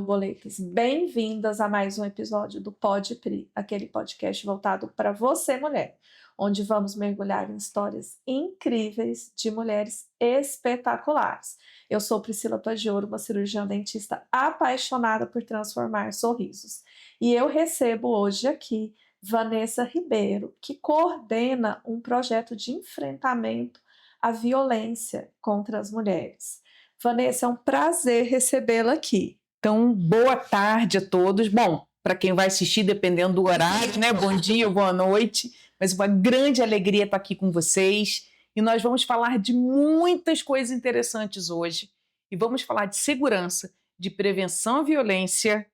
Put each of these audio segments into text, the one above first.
borboletas! Bem-vindas a mais um episódio do Pod Pri, aquele podcast voltado para você, mulher, onde vamos mergulhar em histórias incríveis de mulheres espetaculares. Eu sou Priscila Pagioro, uma cirurgiã dentista apaixonada por transformar sorrisos. E eu recebo hoje aqui Vanessa Ribeiro, que coordena um projeto de enfrentamento à violência contra as mulheres. Vanessa, é um prazer recebê-la aqui. Então, boa tarde a todos. Bom, para quem vai assistir, dependendo do horário, né? Bom dia ou boa noite. Mas uma grande alegria estar aqui com vocês. E nós vamos falar de muitas coisas interessantes hoje. E vamos falar de segurança, de prevenção à violência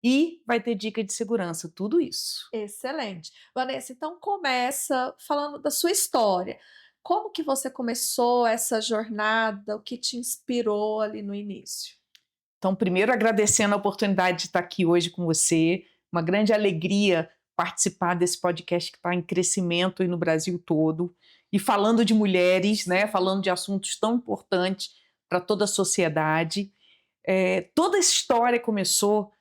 e vai ter dica de segurança, tudo isso. Excelente. Vanessa, então começa falando da sua história. Como que você começou essa jornada? O que te inspirou ali no início? Então, primeiro agradecendo a oportunidade de estar aqui hoje com você. Uma grande alegria participar desse podcast que está em crescimento aí no Brasil todo. E falando de mulheres, né? Falando de assuntos tão importantes para toda a sociedade. Toda essa história começou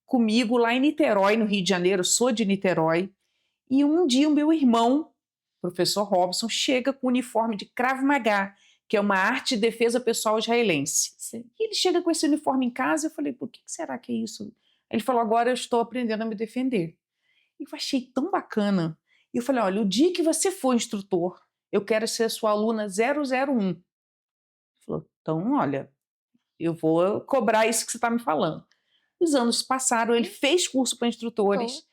comigo lá em Niterói, no Rio de Janeiro. Eu sou de Niterói. E um dia o meu irmão, professor Robson, chega com o uniforme de Krav Maga, que é uma arte de defesa pessoal israelense. Sim. E ele chega com esse uniforme em casa, eu falei, por que será que é isso? Ele falou, agora eu estou aprendendo a me defender. E eu achei tão bacana. E eu falei, olha, o dia que você for instrutor, eu quero ser sua aluna 001. Ele falou, então, olha, eu vou cobrar isso que você está me falando. Os anos passaram, ele fez curso para instrutores.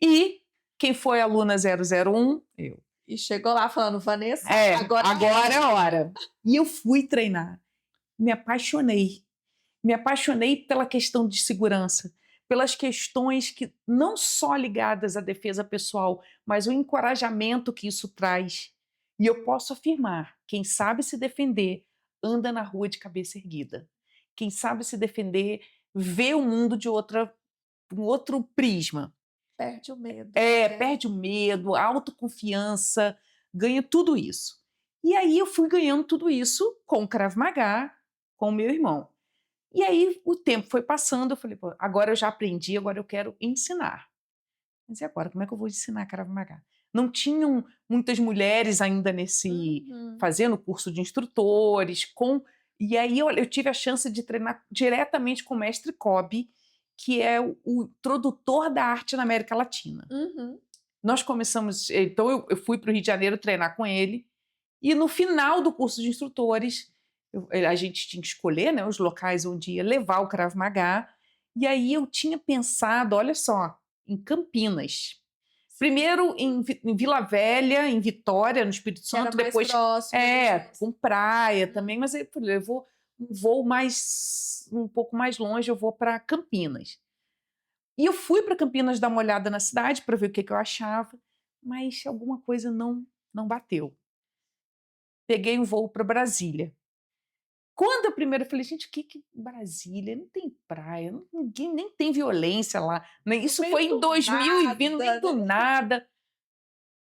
E quem foi aluna 001? Eu. E chegou lá falando, Vanessa, agora é a hora. E eu fui treinar. Me apaixonei. Me apaixonei pela questão de segurança, pelas questões que não só ligadas à defesa pessoal, mas o encorajamento que isso traz. E eu posso afirmar, quem sabe se defender, anda na rua de cabeça erguida. Quem sabe se defender, vê o mundo de um outro prisma. Perde o medo. Perde o medo, a autoconfiança, ganha tudo isso. E aí eu fui ganhando tudo isso com o Krav Maga, com o meu irmão. E aí o tempo foi passando, eu falei, pô, agora eu já aprendi, agora eu quero ensinar. Mas e agora, como é que eu vou ensinar Krav Maga? Não tinham muitas mulheres ainda fazendo curso de instrutores, e aí eu tive a chance de treinar diretamente com o mestre Kobe, que é o introdutor da arte na América Latina. Nós começamos, então eu fui para o Rio de Janeiro treinar com ele, e no final do curso de instrutores, a gente tinha que escolher, né, os locais onde ia levar o Krav Maga, e aí eu tinha pensado, olha só, em Campinas. Primeiro em Vila Velha, em Vitória, no Espírito Santo, depois próximo, com praia também, mas aí eu vou um pouco mais longe, eu vou para Campinas. E eu fui para Campinas dar uma olhada na cidade para ver o que eu achava, mas alguma coisa não bateu. Peguei um voo para Brasília. Quando a primeira eu falei, gente, o que Brasília? Não tem praia, ninguém nem tem violência lá. Isso foi em 2020, no meio do nada.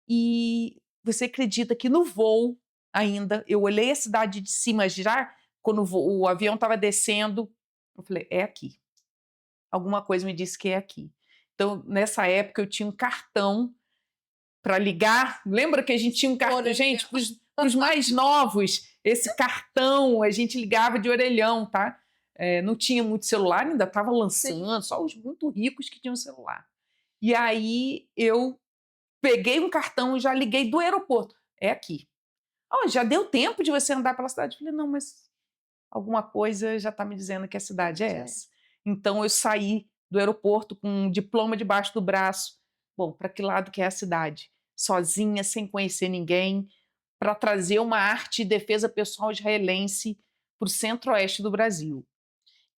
E você acredita que no voo ainda, eu olhei a cidade de cima já, quando o avião estava descendo, eu falei, é aqui. Alguma coisa me disse que é aqui. Então, nessa época, eu tinha um cartão para ligar. Lembra que a gente tinha um cartão? Gente, para os mais novos, esse cartão a gente ligava de orelhão, tá? Não tinha muito celular, ainda estava lançando, só os muito ricos que tinham celular. E aí eu peguei um cartão e já liguei do aeroporto. É aqui. Já deu tempo de você andar pela cidade? Eu falei, não, mas alguma coisa já está me dizendo que a cidade é essa. Então eu saí do aeroporto com um diploma debaixo do braço. Bom, para que lado que é a cidade? Sozinha, sem conhecer ninguém, para trazer uma arte de defesa pessoal israelense para o centro-oeste do Brasil.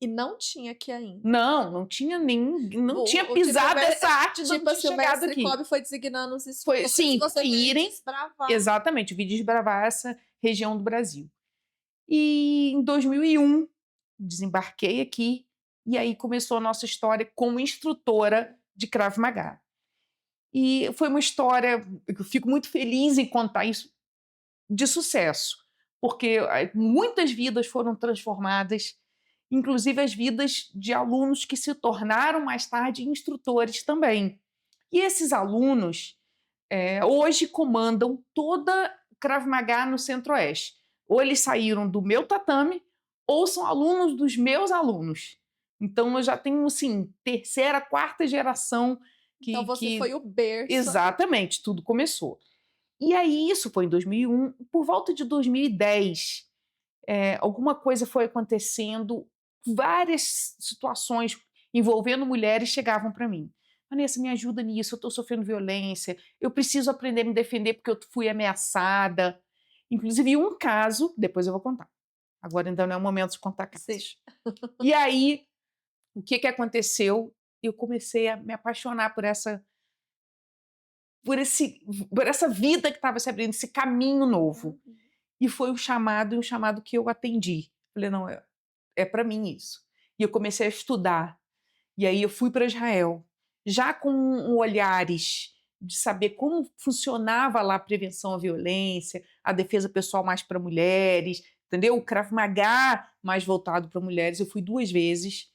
E não tinha aqui ainda. Não tinha não tinha pisado essa arte, não tinha chegado aqui. O Kobe foi designando os instrutores, você irem desbravar. Exatamente, eu vim desbravar essa região do Brasil. E em 2001, desembarquei aqui, e aí começou a nossa história como instrutora de Krav Maga. E foi uma história, eu fico muito feliz em contar isso, de sucesso, porque muitas vidas foram transformadas, inclusive as vidas de alunos que se tornaram mais tarde instrutores também. E esses alunos hoje comandam toda Krav Maga no Centro-Oeste. Ou eles saíram do meu tatame, ou são alunos dos meus alunos. Então eu já tenho, assim, terceira, quarta geração Então você foi o berço. Exatamente, tudo começou. E aí isso foi em 2001, por volta de 2010, alguma coisa foi acontecendo, várias situações envolvendo mulheres chegavam para mim. Vanessa, me ajuda nisso, eu estou sofrendo violência, eu preciso aprender a me defender porque eu fui ameaçada. Inclusive, um caso, depois eu vou contar. Agora ainda não é o momento de contar casos. E aí, o que aconteceu? Eu comecei a me apaixonar por essa vida que estava se abrindo, esse caminho novo. E foi um chamado que eu atendi. Falei, não, é para mim isso. E eu comecei a estudar. E aí eu fui para Israel, já com olhares de saber como funcionava lá a prevenção à violência, a defesa pessoal mais para mulheres, entendeu? O Krav Maga mais voltado para mulheres. Eu fui 2 vezes.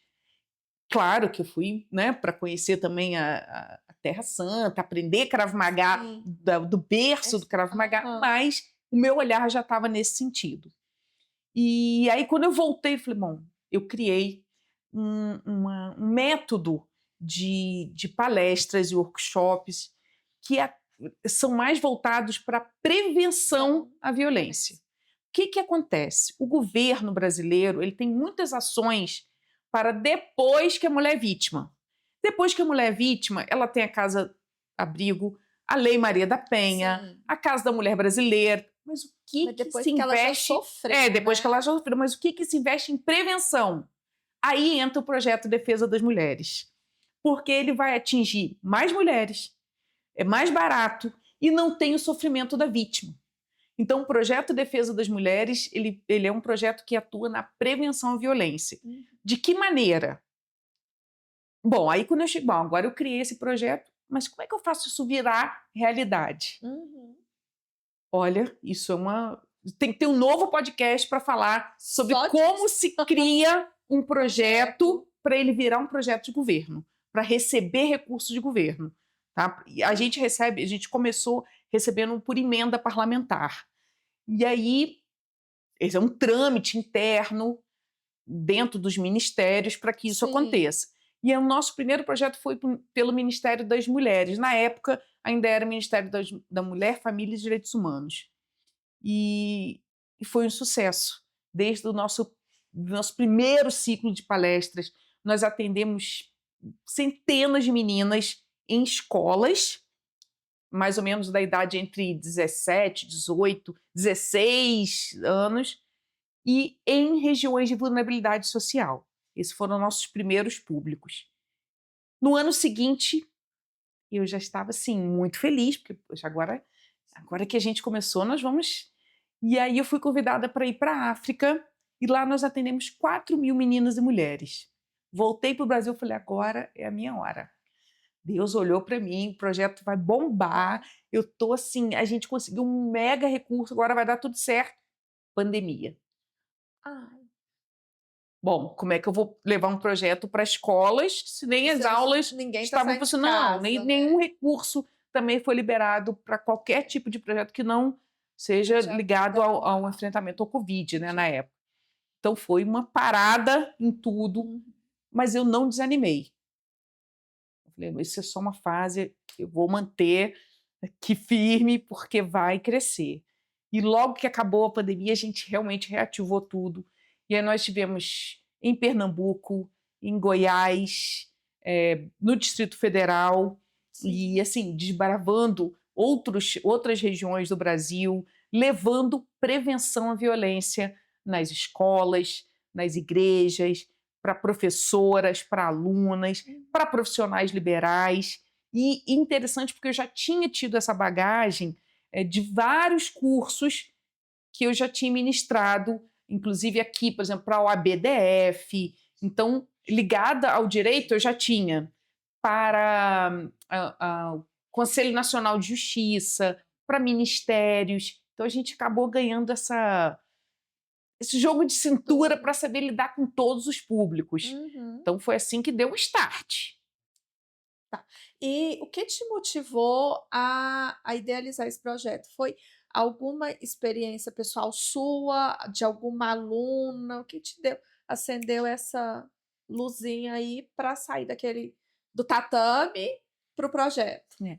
Claro que eu fui, né, para conhecer também a Terra Santa, aprender Krav Maga, do berço do Krav Maga, mas o meu olhar já estava nesse sentido. E aí, quando eu voltei, eu falei, bom, eu criei um método de palestras e workshops que são mais voltados para prevenção à violência. O que acontece? O governo brasileiro ele tem muitas ações para depois que a mulher é vítima. Depois que a mulher é vítima, ela tem a casa-abrigo, a Lei Maria da Penha, a Casa da Mulher Brasileira. Mas o que se investe... Ela já sofreu, depois que ela já sofreu. Mas o que se investe em prevenção? Aí entra o projeto Defesa das Mulheres. Porque ele vai atingir mais mulheres, é mais barato e não tem o sofrimento da vítima. Então, o projeto Defesa das Mulheres, ele é um projeto que atua na prevenção à violência. De que maneira? Bom, aí quando eu cheguei, agora eu criei esse projeto, mas como é que eu faço isso virar realidade? Olha, isso tem que ter um novo podcast para falar sobre como se cria um projeto para ele virar um projeto de governo, para receber recursos de governo. Tá? A gente começou recebendo por emenda parlamentar. E aí, esse é um trâmite interno dentro dos ministérios para que isso aconteça. E o nosso primeiro projeto foi pelo Ministério das Mulheres. Na época, ainda era o Ministério da Mulher, Família e Direitos Humanos. E foi um sucesso. Desde o nosso primeiro ciclo de palestras, nós atendemos centenas de meninas em escolas, mais ou menos da idade entre 17, 18, 16 anos, e em regiões de vulnerabilidade social. Esses foram nossos primeiros públicos. No ano seguinte, eu já estava assim, muito feliz, porque poxa, agora que a gente começou, nós vamos... E aí eu fui convidada para ir para a África, e lá nós atendemos 4.000 meninas e mulheres. Voltei para o Brasil e falei, agora é a minha hora. Deus olhou para mim, o projeto vai bombar, eu tô assim, a gente conseguiu um mega recurso, agora vai dar tudo certo. Pandemia. Bom, como é que eu vou levar um projeto para escolas se nem as aulas estavam funcionando? Nenhum recurso também foi liberado para qualquer tipo de projeto que não seja ligado ao enfrentamento ao Covid, né, na época. Então foi uma parada em tudo, mas eu não desanimei. Eu falei, isso é só uma fase, eu vou manter aqui firme porque vai crescer. E logo que acabou a pandemia, a gente realmente reativou tudo. E aí nós tivemos em Pernambuco, em Goiás, no Distrito Federal, e assim, desbravando outras regiões do Brasil, levando prevenção à violência nas escolas, nas igrejas, para professoras, para alunas, para profissionais liberais. E interessante porque eu já tinha tido essa bagagem de vários cursos que eu já tinha ministrado, inclusive aqui, por exemplo, para a OAB-DF. Então, ligada ao direito, eu já tinha para o Conselho Nacional de Justiça, para ministérios. Então, a gente acabou ganhando esse jogo de cintura para saber lidar com todos os públicos. Uhum. Então foi assim que deu o start. E o que te motivou a idealizar esse projeto? Foi alguma experiência pessoal sua, de alguma aluna? O que te acendeu essa luzinha aí para sair do tatame para o projeto? É.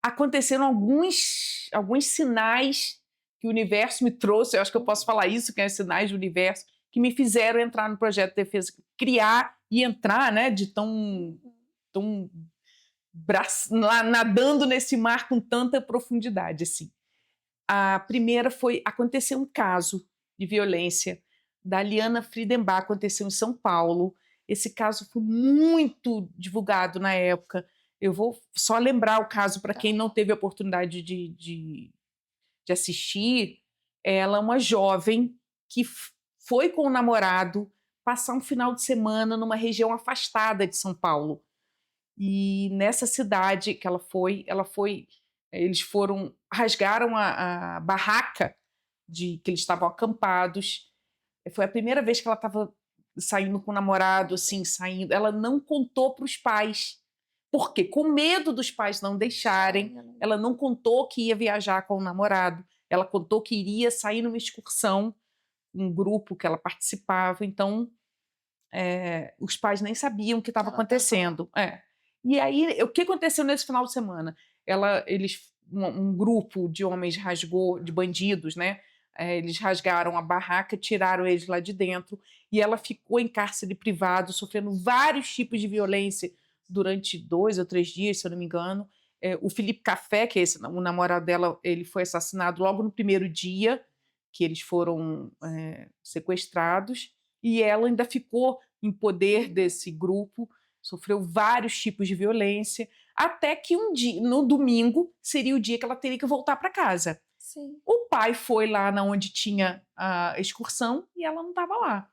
Aconteceram alguns sinais que o universo me trouxe, eu acho que eu posso falar isso, que é os sinais do universo, que me fizeram entrar no projeto de defesa, criar e entrar, né, de tão nadando nesse mar com tanta profundidade, assim. A primeira foi, aconteceu um caso de violência da Liana Friedenbach, aconteceu em São Paulo. Esse caso foi muito divulgado na época. Eu vou só lembrar o caso para quem não teve a oportunidade de assistir. Ela é uma jovem que foi com o namorado passar um final de semana numa região afastada de São Paulo. E nessa cidade que eles rasgaram a barraca que eles estavam acampados. Foi a primeira vez que ela estava saindo com o namorado, assim, saindo. Ela não contou para os pais. Por quê? Com medo dos pais não deixarem, ela não contou que ia viajar com o namorado. Ela contou que iria sair numa excursão, um grupo que ela participava. Então, os pais nem sabiam o que estava acontecendo. E aí, o que aconteceu nesse final de semana? Um grupo de homens de bandidos, né? Eles rasgaram a barraca, tiraram eles lá de dentro, e ela ficou em cárcere privado, sofrendo vários tipos de violência durante 2 ou 3 dias, se eu não me engano. O Felipe Café, que é o namorado dela, ele foi assassinado logo no primeiro dia que eles foram sequestrados, e ela ainda ficou em poder desse grupo, sofreu vários tipos de violência, até que um dia, no domingo, seria o dia que ela teria que voltar para casa. Sim. O pai foi lá onde tinha a excursão e ela não estava lá.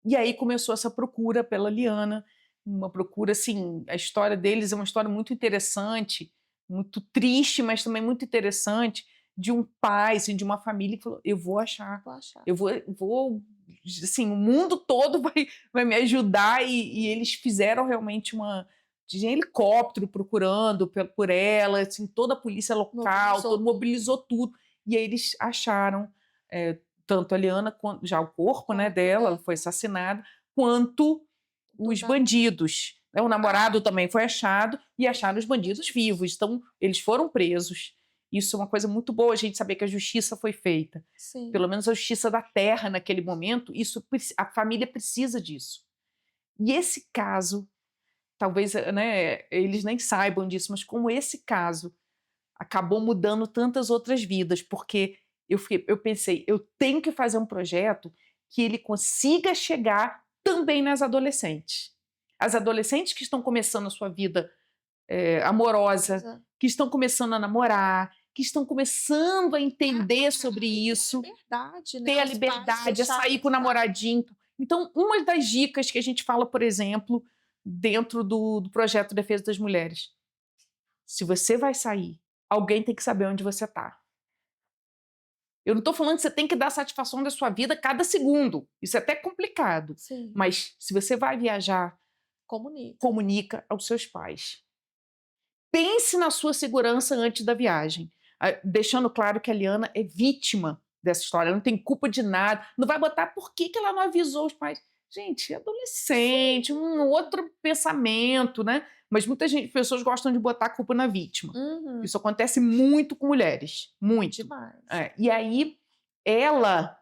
E aí começou essa procura pela Liana, uma procura, assim, a história deles é uma história muito interessante, muito triste, mas também muito interessante, de um pai, assim, de uma família que falou, eu vou achar, eu vou assim, o mundo todo vai me ajudar, e eles fizeram realmente de helicóptero procurando por ela, assim, toda a polícia local, mobilizou tudo, e aí eles acharam tanto a Liana, já o corpo, né, dela, ela foi assassinada, quanto os bandidos. O namorado também foi achado, e acharam os bandidos vivos. Então, eles foram presos. Isso é uma coisa muito boa, a gente saber que a justiça foi feita. Sim. Pelo menos a justiça da terra naquele momento, a família precisa disso. E esse caso, talvez, né, eles nem saibam disso, mas como esse caso acabou mudando tantas outras vidas, porque eu pensei, eu tenho que fazer um projeto que ele consiga chegar também nas adolescentes. As adolescentes que estão começando a sua vida amorosa, que estão começando a namorar, que estão começando a entender sobre isso, ter a liberdade, a sair com o namoradinho. Então, uma das dicas que a gente fala, por exemplo, dentro do projeto Defesa das Mulheres, se você vai sair, alguém tem que saber onde você está. Eu não estou falando que você tem que dar satisfação da sua vida cada segundo. Isso é até complicado. Sim. Mas se você vai viajar, comunica aos seus pais. Pense na sua segurança antes da viagem. Deixando claro que a Liana é vítima dessa história. Ela não tem culpa de nada. Não vai botar por que ela não avisou os pais. Gente, adolescente, um outro pensamento, né? Mas muitas pessoas gostam de botar a culpa na vítima. Uhum. Isso acontece muito com mulheres. Muito. Demais. E aí, ela,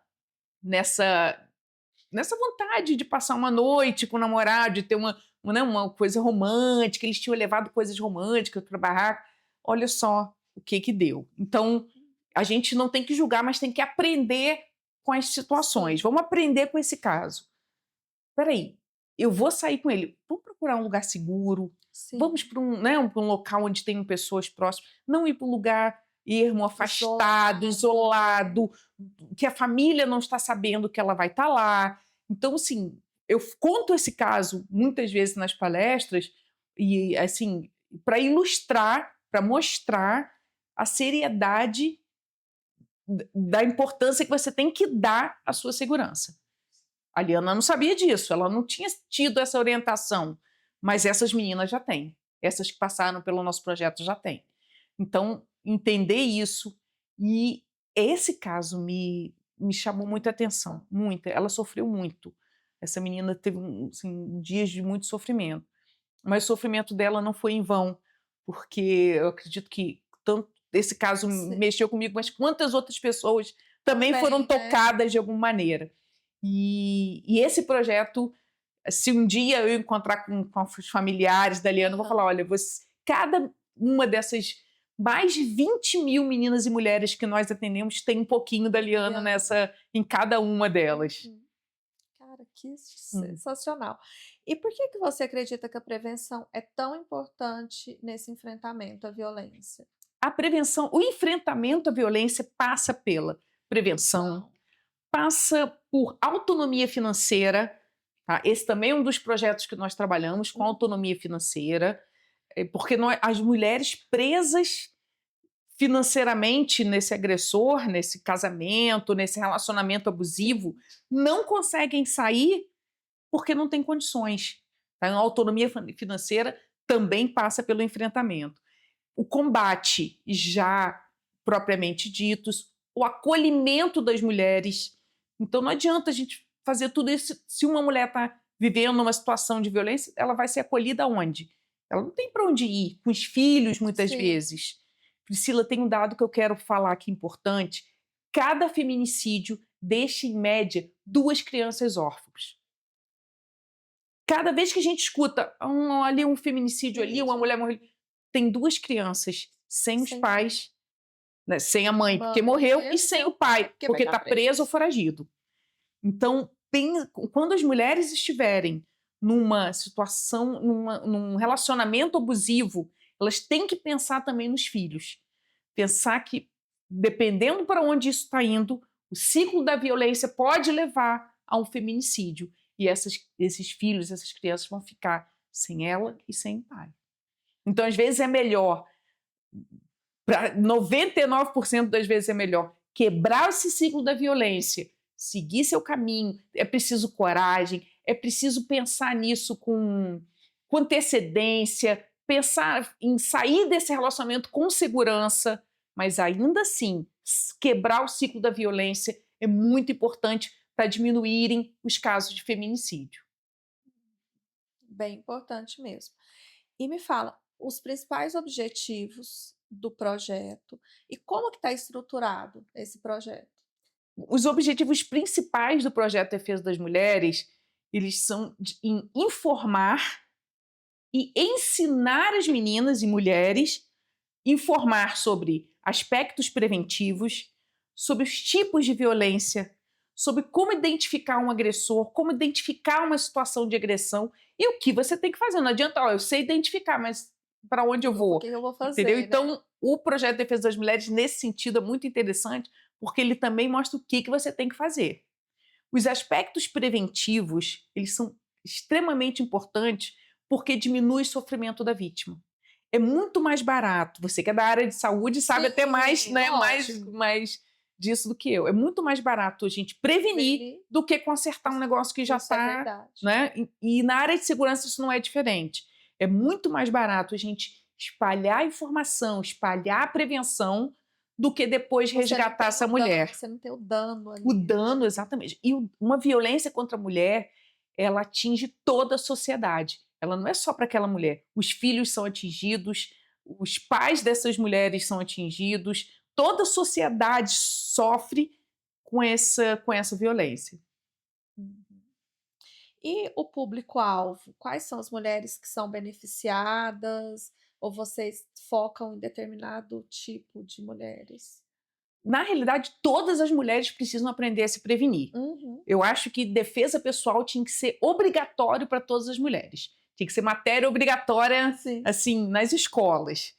nessa vontade de passar uma noite com o namorado, de ter uma coisa romântica, eles tinham levado coisas românticas para a barraca, olha só o que deu. Então, a gente não tem que julgar, mas tem que aprender com as situações. Vamos aprender com esse caso. Peraí, eu vou sair com ele. Vamos procurar um lugar seguro. Vamos para um local onde tem pessoas próximas. Não ir para um lugar ermo, afastado, isolado, que a família não está sabendo que ela vai estar lá. Então, assim, eu conto esse caso muitas vezes nas palestras, e assim, para ilustrar, para mostrar a seriedade da importância que você tem que dar à sua segurança. A Liana não sabia disso, ela não tinha tido essa orientação, mas essas meninas já têm. Essas que passaram pelo nosso projeto já têm. Então, entender isso, e esse caso me chamou muita atenção, muita. Ela sofreu muito. Essa menina teve assim, dias de muito sofrimento, mas o sofrimento dela não foi em vão, porque eu acredito que tanto esse caso Sim. mexeu comigo, mas quantas outras pessoas também foram Né? tocadas de alguma maneira. E esse projeto, se um dia eu encontrar com os familiares da Liana, eu vou falar, olha, cada uma dessas mais de 20.000 meninas e mulheres que nós atendemos tem um pouquinho da Liana em cada uma delas. Cara, que sensacional. E por que você acredita que a prevenção é tão importante nesse enfrentamento à violência? A prevenção, o enfrentamento à violência passa pela prevenção, passa por autonomia financeira. Tá? Esse também é um dos projetos que nós trabalhamos com autonomia financeira, porque as mulheres presas financeiramente nesse agressor, nesse casamento, nesse relacionamento abusivo, não conseguem sair porque não têm condições. Tá? A autonomia financeira também passa pelo enfrentamento. O combate, já propriamente ditos, o acolhimento das mulheres. Então, não adianta a gente fazer tudo isso se uma mulher está vivendo uma situação de violência, ela vai ser acolhida onde? Ela não tem para onde ir, com os filhos, muitas vezes. Priscila, tem um dado que eu quero falar aqui importante. Cada feminicídio deixa, em média, 2 crianças órfãs. Cada vez que a gente escuta ali um feminicídio ali, uma mulher morreu, tem 2 crianças sem os pais, né, sem a mãe porque morreu e sem o pai porque está preso ou foragido. Então, quando as mulheres estiverem numa situação, num relacionamento abusivo, elas têm que pensar também nos filhos. Pensar que, dependendo para onde isso está indo, o ciclo da violência pode levar a um feminicídio. E esses filhos, essas crianças vão ficar sem ela e sem o pai. Então, às vezes, é melhor, para 99% das vezes é melhor, quebrar esse ciclo da violência, seguir seu caminho. É preciso coragem, é preciso pensar nisso com antecedência, pensar em sair desse relacionamento com segurança, mas ainda assim, quebrar o ciclo da violência é muito importante para diminuírem os casos de feminicídio. Bem importante mesmo. E me fala, os principais objetivos do projeto e como que está estruturado esse projeto? Os objetivos principais do projeto Defesa das Mulheres, eles são em informar e ensinar as meninas e mulheres, informar sobre aspectos preventivos, sobre os tipos de violência, sobre como identificar um agressor, como identificar uma situação de agressão e o que você tem que fazer. Não adianta, eu sei identificar, mas para onde eu vou? O que eu vou fazer? Entendeu? Né? Então, o projeto Defesa das Mulheres, nesse sentido, é muito interessante, porque ele também mostra o que você tem que fazer. Os aspectos preventivos, eles são extremamente importantes porque diminui o sofrimento da vítima. É muito mais barato, você que é da área de saúde sabe até mais, né, mais disso do que eu. É muito mais barato a gente prevenir do que consertar um negócio que já está, né? E na área de segurança isso não é diferente. É muito mais barato a gente espalhar a informação, espalhar a prevenção, do que depois resgatar essa mulher. Você não tem o dano ali. O dano, exatamente. E uma violência contra a mulher, ela atinge toda a sociedade. Ela não é só para aquela mulher. Os filhos são atingidos, os pais dessas mulheres são atingidos, toda a sociedade sofre com essa violência. E o público-alvo? Quais são as mulheres que são beneficiadas? Ou vocês focam em determinado tipo de mulheres? Na realidade, todas as mulheres precisam aprender a se prevenir. Eu acho que defesa pessoal tinha que ser obrigatório para todas as mulheres. Tinha que ser matéria obrigatória, assim, nas escolas.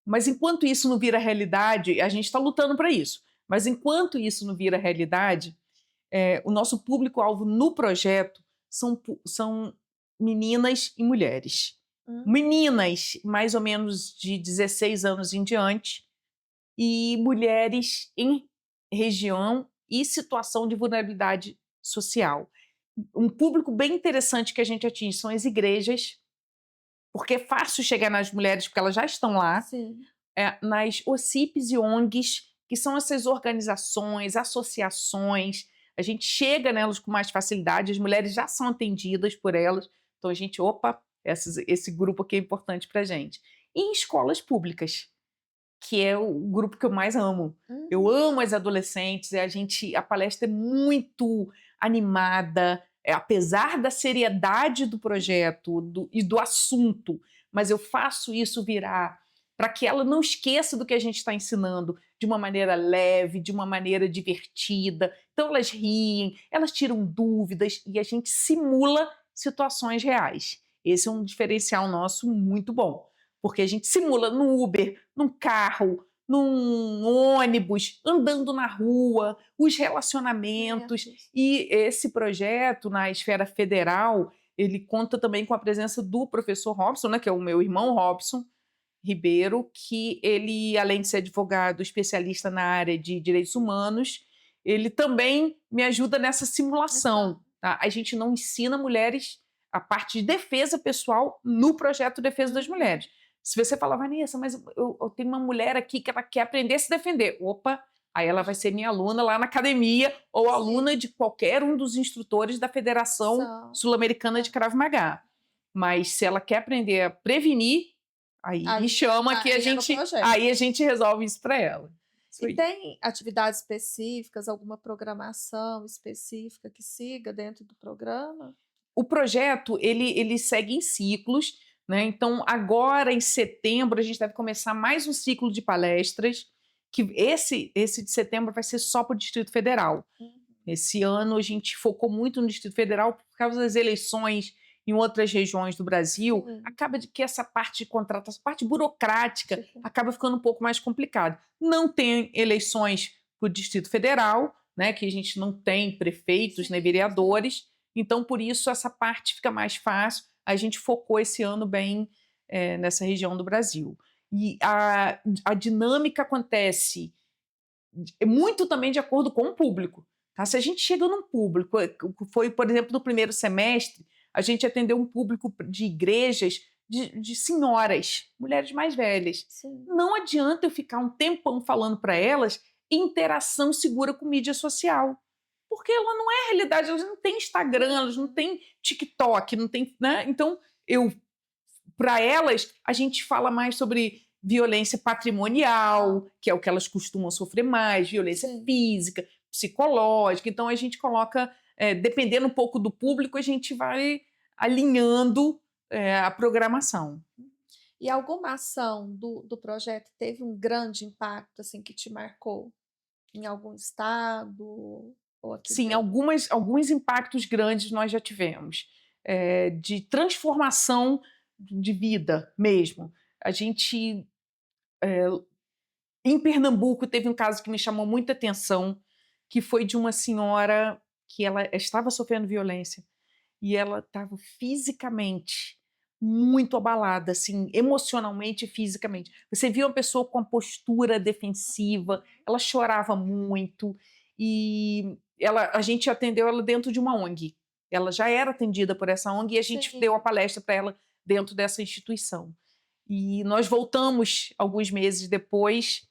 Mas enquanto isso não vira realidade, a gente está lutando para isso. Mas enquanto isso não vira realidade, o nosso público-alvo no projeto são meninas e mulheres. Meninas, mais ou menos de 16 anos em diante, e mulheres em região e situação de vulnerabilidade social. Um público bem interessante que a gente atinge são as igrejas, porque é fácil chegar nas mulheres, porque elas já estão lá, Sim. nas OCIPs e ONGs, que são essas organizações, associações, a gente chega nelas com mais facilidade, as mulheres já são atendidas por elas, então a gente, opa, esse grupo aqui é importante para a gente. E em escolas públicas, que é o grupo que eu mais amo. Eu amo as adolescentes, a palestra é muito animada, apesar da seriedade do projeto e do assunto, mas eu faço isso virar para que ela não esqueça do que a gente está ensinando de uma maneira leve, de uma maneira divertida. Então elas riem, elas tiram dúvidas e a gente simula situações reais. Esse é um diferencial nosso muito bom, porque a gente simula no Uber, num carro, num ônibus, andando na rua, os relacionamentos. E esse projeto, na esfera federal, ele conta também com a presença do professor Robson, né, que é o meu irmão Robson Ribeiro, que ele, além de ser advogado especialista na área de direitos humanos, ele também me ajuda nessa simulação. Tá? A gente não ensina mulheres a parte de defesa pessoal no projeto Defesa das Mulheres. Se você falar, Vanessa, mas eu tenho uma mulher aqui que ela quer aprender a se defender. Opa, aí ela vai ser minha aluna lá na academia ou aluna de qualquer um dos instrutores da Federação Sul-Americana de Krav Maga. Mas se ela quer aprender a prevenir, aí me chama que aí a gente resolve isso para ela. E tem atividades específicas, alguma programação específica que siga dentro do programa? O projeto, ele segue em ciclos, né? Então, agora em setembro, a gente deve começar mais um ciclo de palestras, que esse de setembro vai ser só para o Distrito Federal. Esse ano a gente focou muito no Distrito Federal por causa das eleições em outras regiões do Brasil. Acaba de que essa parte de contrato, essa parte burocrática, acaba ficando um pouco mais complicada. Não tem eleições para o Distrito Federal, né? Que a gente não tem prefeitos, né, vereadores. Então, por isso, essa parte fica mais fácil. A gente focou esse ano bem nessa região do Brasil. E a dinâmica acontece muito também de acordo com o público. Tá? Se a gente chega num público, foi, por exemplo, no primeiro semestre, a gente atendeu um público de igrejas de senhoras, mulheres mais velhas. Sim. Não adianta eu ficar um tempão falando para elas interação segura com mídia social. Porque ela não é a realidade, elas não têm Instagram, elas não têm TikTok, não tem, né? Então, para elas, a gente fala mais sobre violência patrimonial, que é o que elas costumam sofrer mais, violência física, psicológica. Então, a gente coloca, dependendo um pouco do público, a gente vai alinhando a programação. E alguma ação do projeto teve um grande impacto, assim, que te marcou? Em algum estado? Ou aqui Sim, dentro? alguns impactos grandes nós já tivemos, de transformação de vida mesmo. A gente, em Pernambuco, teve um caso que me chamou muita atenção, que foi de uma senhora que ela estava sofrendo violência e ela estava fisicamente muito abalada, assim, emocionalmente e fisicamente. Você via uma pessoa com a postura defensiva, ela chorava muito e a gente atendeu ela dentro de uma ONG. Ela já era atendida por essa ONG e a gente deu a palestra para ela dentro dessa instituição. E nós voltamos alguns meses depois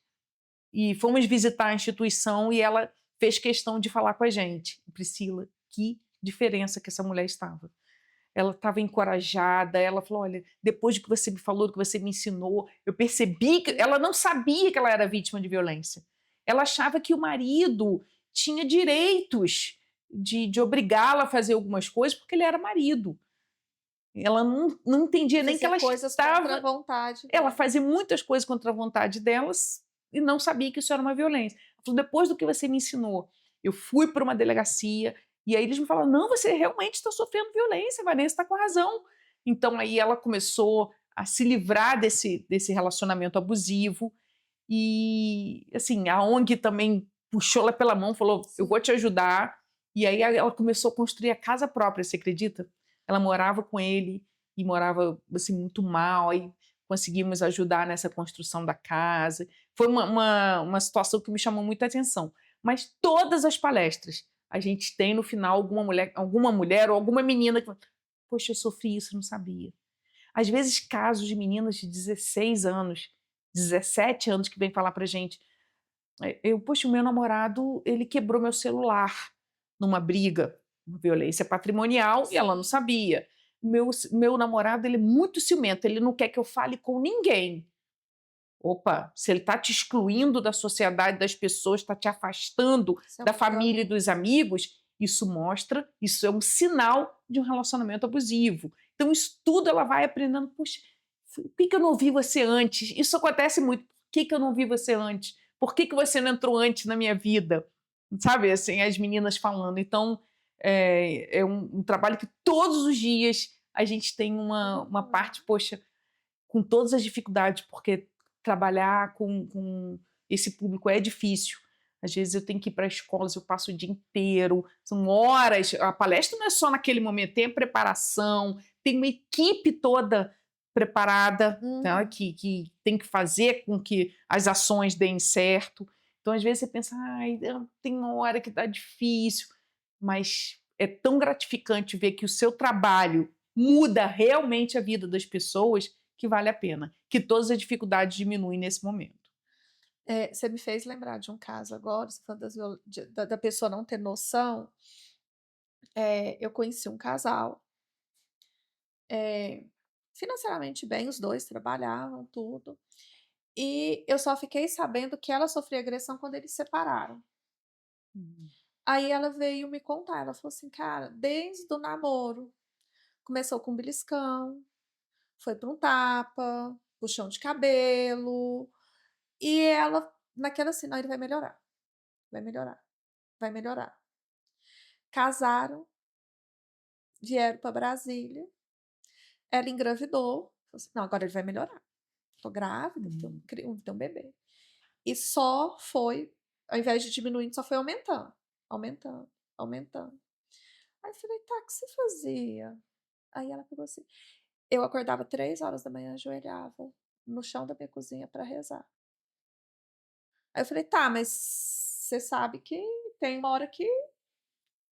e fomos visitar a instituição e ela fez questão de falar com a gente. Priscila, que diferença que essa mulher estava. Ela estava encorajada, ela falou, olha, depois do que você me falou, do que você me ensinou, eu percebi que ela não sabia que ela era vítima de violência. Ela achava que o marido tinha direitos de obrigá-la a fazer algumas coisas porque ele era marido. Ela não entendia nem que ela estava... contra a vontade dela. Ela fazia muitas coisas contra a vontade delas e não sabia que isso era uma violência. Ela falou, depois do que você me ensinou, eu fui para uma delegacia e aí eles me falaram, não, você realmente está sofrendo violência, Vanessa, está com razão. Então aí ela começou a se livrar desse relacionamento abusivo e, assim, a ONG também puxou ela pela mão, falou, eu vou te ajudar. E aí ela começou a construir a casa própria, você acredita? Ela morava com ele e morava, assim, muito mal, aí conseguimos ajudar nessa construção da casa. Foi uma situação que me chamou muita atenção. Mas todas as palestras, a gente tem no final alguma mulher ou alguma menina que fala, poxa, eu sofri isso, não sabia. Às vezes casos de meninas de 16 anos, 17 anos que vêm falar pra gente, poxa, o meu namorado, ele quebrou meu celular numa briga, uma violência patrimonial, e ela não sabia. Meu namorado, ele é muito ciumento, ele não quer que eu fale com ninguém. Opa, se ele está te excluindo da sociedade, das pessoas, está te afastando da família e dos amigos, isso é um sinal de um relacionamento abusivo. Então, isso tudo ela vai aprendendo. Poxa, por que eu não ouvi você antes? Isso acontece muito. Por que eu não ouvi você antes? Por que você não entrou antes na minha vida? Sabe, assim, as meninas falando. Então, é um trabalho que todos os dias a gente tem uma parte, poxa, com todas as dificuldades, porque trabalhar com esse público é difícil. Às vezes eu tenho que ir para escolas, eu passo o dia inteiro, são horas. A palestra não é só naquele momento, tem a preparação, tem uma equipe toda preparada, tá, que tem que fazer com que as ações deem certo. Então, às vezes, você pensa, ai, tem uma hora que está difícil, mas é tão gratificante ver que o seu trabalho muda realmente a vida das pessoas que vale a pena, que todas as dificuldades diminuem nesse momento. Você me fez lembrar de um caso agora, você falando da pessoa não ter noção. Eu conheci um casal, financeiramente bem, os 2 trabalhavam, tudo, e eu só fiquei sabendo que ela sofria agressão quando eles se separaram. Aí ela veio me contar, ela falou assim: "Cara, desde o namoro, começou com um beliscão, foi para um tapa, puxão de cabelo", e ela naquela assim: "Não, ele vai melhorar, vai melhorar, vai melhorar". Casaram, vieram para Brasília, ela engravidou, falou assim: "Não, agora ele vai melhorar, tô grávida, vou ter um bebê". E só foi, ao invés de diminuindo, só foi aumentando, aumentando, aumentando. Aí eu falei: "Tá, o que você fazia?". Aí ela pegou assim: "Eu acordava 3 horas da manhã, ajoelhava no chão da minha cozinha para rezar". Aí eu falei: "Tá, mas você sabe que tem uma hora que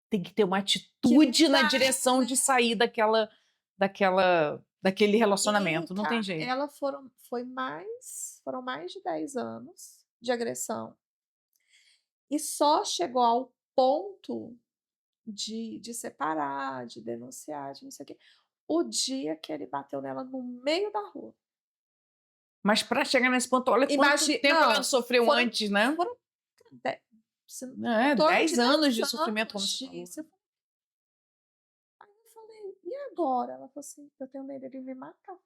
Tem que ter uma não atitude na dá, direção né". de sair daquele E relacionamento, não tem ca jeito. ela foram mais de 10 anos de agressão, e só chegou ao ponto de separar, de denunciar, de não sei o quê, o dia que ele bateu nela no meio da rua. Mas para chegar nesse ponto, olha quanto tempo ela Não, sofreu foram antes, né? foram de se em É, torno de 10 anos 10 de sofrimento, como anos você falou. disso. Aí eu falei: "E agora?". Ela falou assim: "Eu tenho medo dele me matar".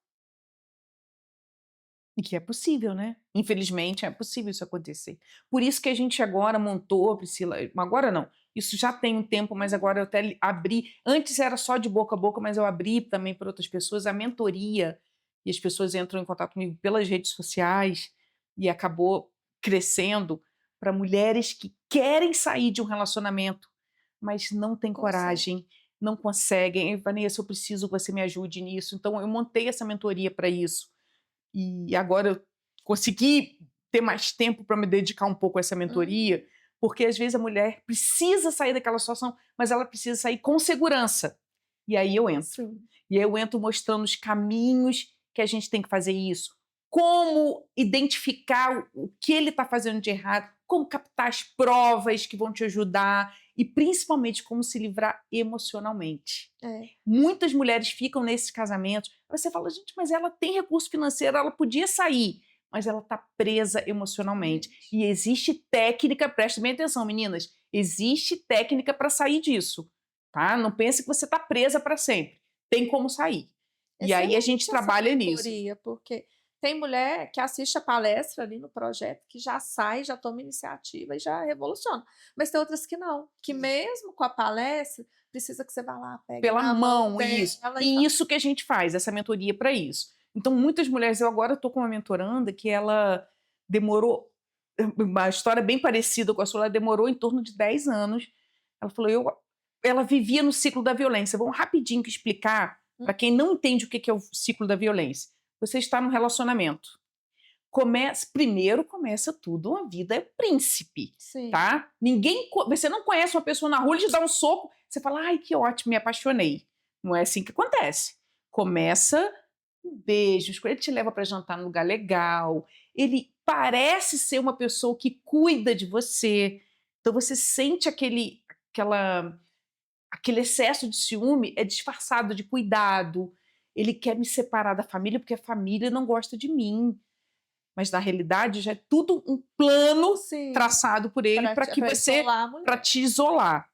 E que é possível, né? Infelizmente, é possível isso acontecer. Por isso que a gente agora montou, Priscila, agora não, isso já tem um tempo, mas agora eu até abri. Antes era só de boca a boca, mas eu abri também para outras pessoas a mentoria. E as pessoas entram em contato comigo pelas redes sociais e acabou crescendo para mulheres que querem sair de um relacionamento, mas não têm Consegue. coragem, não conseguem. Vanessa, eu preciso que você me ajude nisso. Então, eu montei essa mentoria para isso. E agora eu consegui ter mais tempo para me dedicar um pouco a essa mentoria, porque às vezes a mulher precisa sair daquela situação, mas ela precisa sair com segurança. E aí eu entro. Sim. E aí eu entro mostrando os caminhos que a gente tem que fazer isso, como identificar o que ele está fazendo de errado, como captar as provas que vão te ajudar e principalmente como se livrar emocionalmente. É, Muitas mulheres ficam nesses casamentos, você fala, gente, mas ela tem recurso financeiro, ela podia sair, mas ela está presa emocionalmente. realmente. E existe técnica, prestem bem atenção, meninas, existe técnica para sair disso, tá? Não pense que você está presa para sempre, tem como sair. E aí a gente Excelente essa trabalha nisso. mentoria, porque tem mulher que assiste a palestra ali no projeto, que já sai, já toma iniciativa e já revoluciona. Mas tem outras que não, que mesmo com a palestra, precisa que você vá lá, pegue Pela na mão mão, isso. dela e E fala. isso que a gente faz, essa mentoria para isso. Então, muitas mulheres, eu agora estou com uma mentoranda que ela demorou, uma história bem parecida com a sua, ela demorou em torno de 10 anos. Ela falou, ela vivia no ciclo da violência. Vamos rapidinho explicar para quem não entende o que é o ciclo da violência. Você está num relacionamento. Primeiro começa tudo, uma vida é príncipe, Sim. tá? Você não conhece uma pessoa na rua, ele te dá um soco, você fala, ai, que ótimo, me apaixonei. Não é assim que acontece. Começa beijos, ele te leva para jantar num lugar legal, ele parece ser uma pessoa que cuida de você, então você sente aquele excesso de ciúme é disfarçado de cuidado, ele quer me separar da família porque a família não gosta de mim, mas na realidade já é tudo um plano Sim. traçado por ele para que você, para te isolar.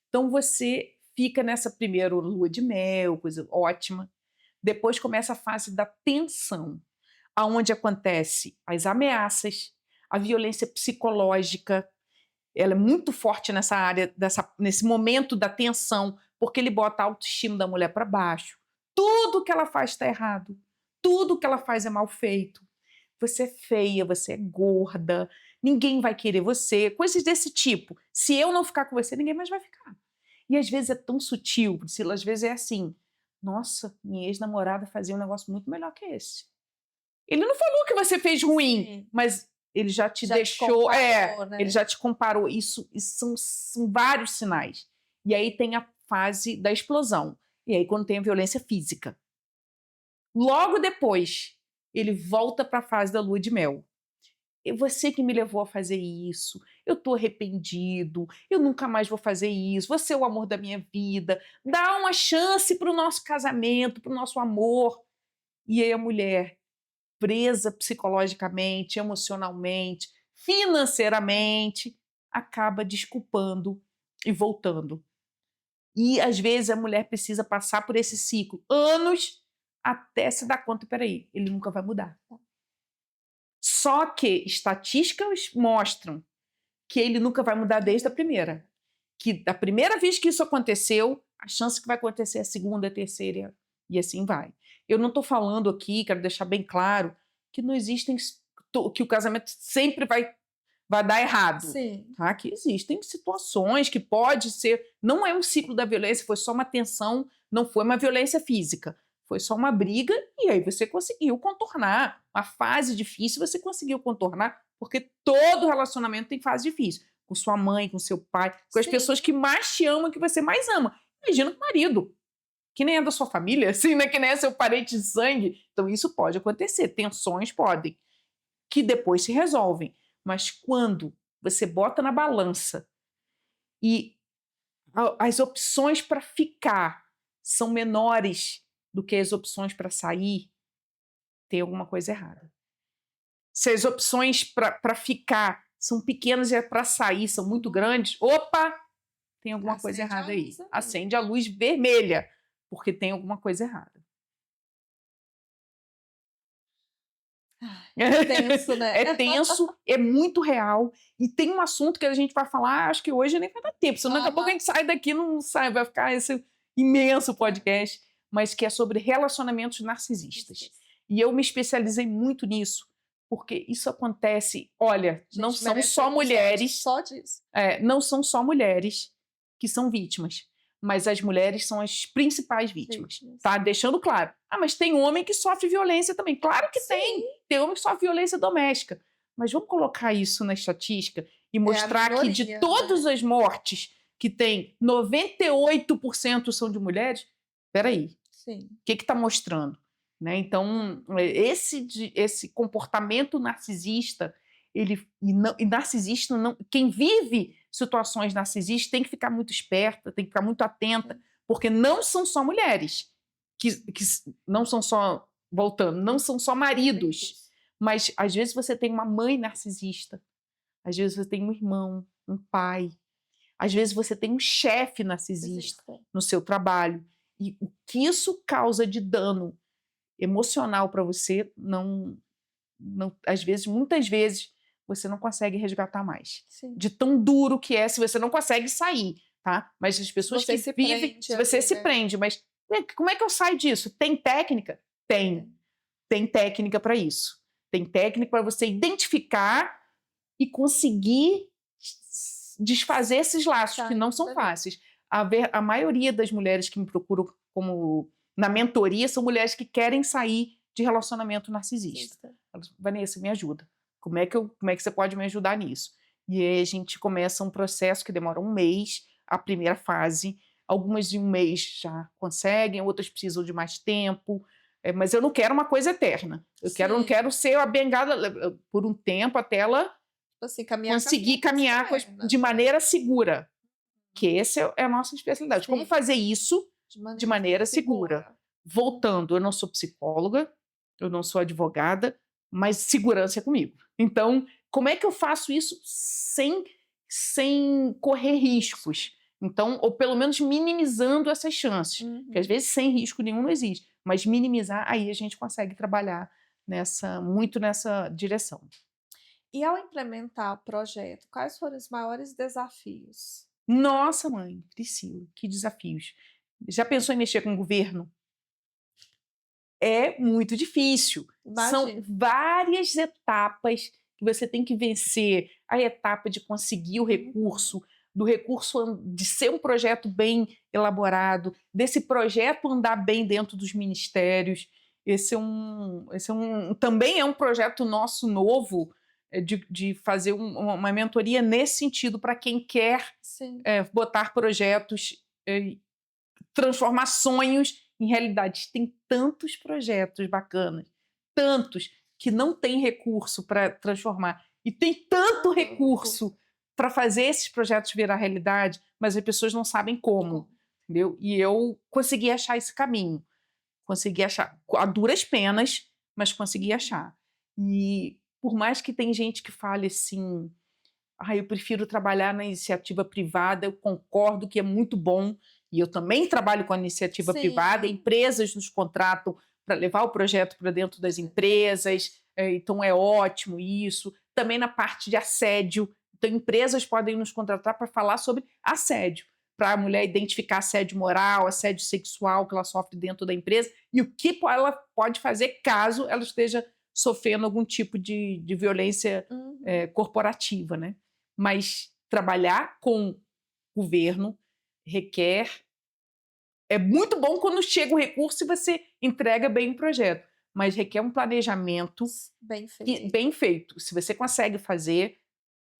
Então você fica nessa primeira lua de mel, coisa ótima. Depois começa a fase da tensão, aonde acontece as ameaças, a violência psicológica. Ela é muito forte nessa área, nesse momento da tensão, porque ele bota a autoestima da mulher para baixo. Tudo que ela faz está errado. Tudo que ela faz é mal feito. Você é feia, você é gorda, ninguém vai querer você, coisas desse tipo. Se eu não ficar com você, ninguém mais vai ficar. E às vezes é tão sutil, Priscila, às vezes é assim, nossa, minha ex-namorada fazia um negócio muito melhor que esse. Ele não falou que você fez ruim, Sim. mas ele já te deixou, comparou, né? ele já te comparou. Isso são vários sinais. E aí tem a fase da explosão. E aí quando tem a violência física. Logo depois, ele volta para a fase da lua de mel. É você que me levou a fazer isso, eu estou arrependido, eu nunca mais vou fazer isso, você é o amor da minha vida, dá uma chance para o nosso casamento, para o nosso amor. E aí a mulher, presa psicologicamente, emocionalmente, financeiramente, acaba desculpando e voltando. E às vezes a mulher precisa passar por esse ciclo, anos, até se dar conta, peraí, ele nunca vai mudar. Só que estatísticas mostram que ele nunca vai mudar desde a primeira. Que da primeira vez que isso aconteceu, a chance que vai acontecer é a segunda, a terceira e assim vai. Eu não estou falando aqui, quero deixar bem claro, que não existem, que o casamento sempre vai dar errado. Sim. Tá? Que existem situações que pode ser, não é um ciclo da violência, foi só uma tensão, não foi uma violência física. Foi só uma briga e aí você conseguiu contornar. Uma fase difícil você conseguiu contornar, porque todo relacionamento tem fase difícil. Com sua mãe, com seu pai, com as Sim. pessoas que mais te amam, que você mais ama. Imagina com o marido, que nem é da sua família, assim, né? Que nem é seu parente de sangue. Então isso pode acontecer, tensões podem, que depois se resolvem. Mas quando você bota na balança e as opções para ficar são menores do que as opções para sair, tem alguma coisa errada. Se as opções para ficar são pequenas e para sair são muito grandes, opa, tem alguma coisa errada aí. Acende a luz vermelha, porque tem alguma coisa errada. É tenso, né? É tenso, é muito real. E tem um assunto que a gente vai falar, acho que hoje nem vai dar tempo, senão daqui a pouco a gente sai daqui, não sai, vai ficar esse imenso podcast, mas que é sobre relacionamentos narcisistas. E eu me especializei muito nisso, porque isso acontece, olha, não são só mulheres, só disso. Não são só mulheres que são vítimas, mas as mulheres são as principais vítimas, tá? Deixando claro. Ah, mas tem homem que sofre violência também. Claro que tem. Tem homem que sofre violência doméstica. Mas vamos colocar isso na estatística e mostrar que de todas as mortes que tem, 98% são de mulheres? Espera aí. O que está mostrando? Né? Então, esse comportamento narcisista, narcisista não, quem vive situações narcisistas tem que ficar muito esperta, tem que ficar muito atenta, porque não são só mulheres, que não são só, voltando, não são só maridos, mas às vezes você tem uma mãe narcisista, às vezes você tem um irmão, um pai, às vezes você tem um chefe narcisista no seu trabalho, e o que isso causa de dano emocional para você, às vezes, muitas vezes, você não consegue resgatar mais. Sim. De tão duro que é, se você não consegue sair, tá? Mas as pessoas que vivem, se você se prende, mas como é que eu saio disso? Tem técnica? Tem. Tem técnica para isso. Tem técnica para você identificar e conseguir desfazer esses laços, que não são fáceis. A maioria das mulheres que me procuram na mentoria são mulheres que querem sair de relacionamento narcisista. Ela disse, Vanessa, me ajuda. Como é que você pode me ajudar nisso? E aí a gente começa um processo que demora 1 mês, a primeira fase. Algumas de 1 mês já conseguem, outras precisam de mais tempo. Mas eu não quero uma coisa eterna. Não quero ser a bengala por um tempo até ela Assim, conseguir caminhar de maneira segura. Que essa é a nossa especialidade. Como fazer isso de maneira segura? Voltando, eu não sou psicóloga, eu não sou advogada, mas segurança é comigo. Então, como é que eu faço isso sem correr riscos? Então, ou pelo menos minimizando essas chances. Porque às vezes sem risco nenhum não existe. Mas minimizar, aí a gente consegue trabalhar muito nessa direção. E ao implementar o projeto, quais foram os maiores desafios? Nossa, mãe, Priscila, que desafios. Já pensou em mexer com o governo? É muito difícil. São várias etapas que você tem que vencer. A etapa de conseguir o recurso, do recurso de ser um projeto bem elaborado, desse projeto andar bem dentro dos ministérios. Também é um projeto nosso novo, de fazer uma mentoria nesse sentido para quem quer botar projetos, transformar sonhos em realidade. Tem tantos projetos bacanas, tantos, que não tem recurso para transformar. E tem tanto recurso para fazer esses projetos virar realidade, mas as pessoas não sabem como. Entendeu? E eu consegui achar esse caminho. Consegui achar, a duras penas, mas consegui achar. E por mais que tem gente que fale assim, eu prefiro trabalhar na iniciativa privada, eu concordo que é muito bom, e eu também trabalho com a iniciativa privada, empresas nos contratam para levar o projeto para dentro das empresas, então é ótimo isso. Também na parte de assédio, então empresas podem nos contratar para falar sobre assédio, para a mulher identificar assédio moral, assédio sexual que ela sofre dentro da empresa e o que ela pode fazer caso ela esteja sofrendo algum tipo de violência corporativa, né? Mas trabalhar com governo requer... É muito bom quando chega o recurso e você entrega bem o projeto, mas requer um planejamento bem feito. Se você consegue fazer,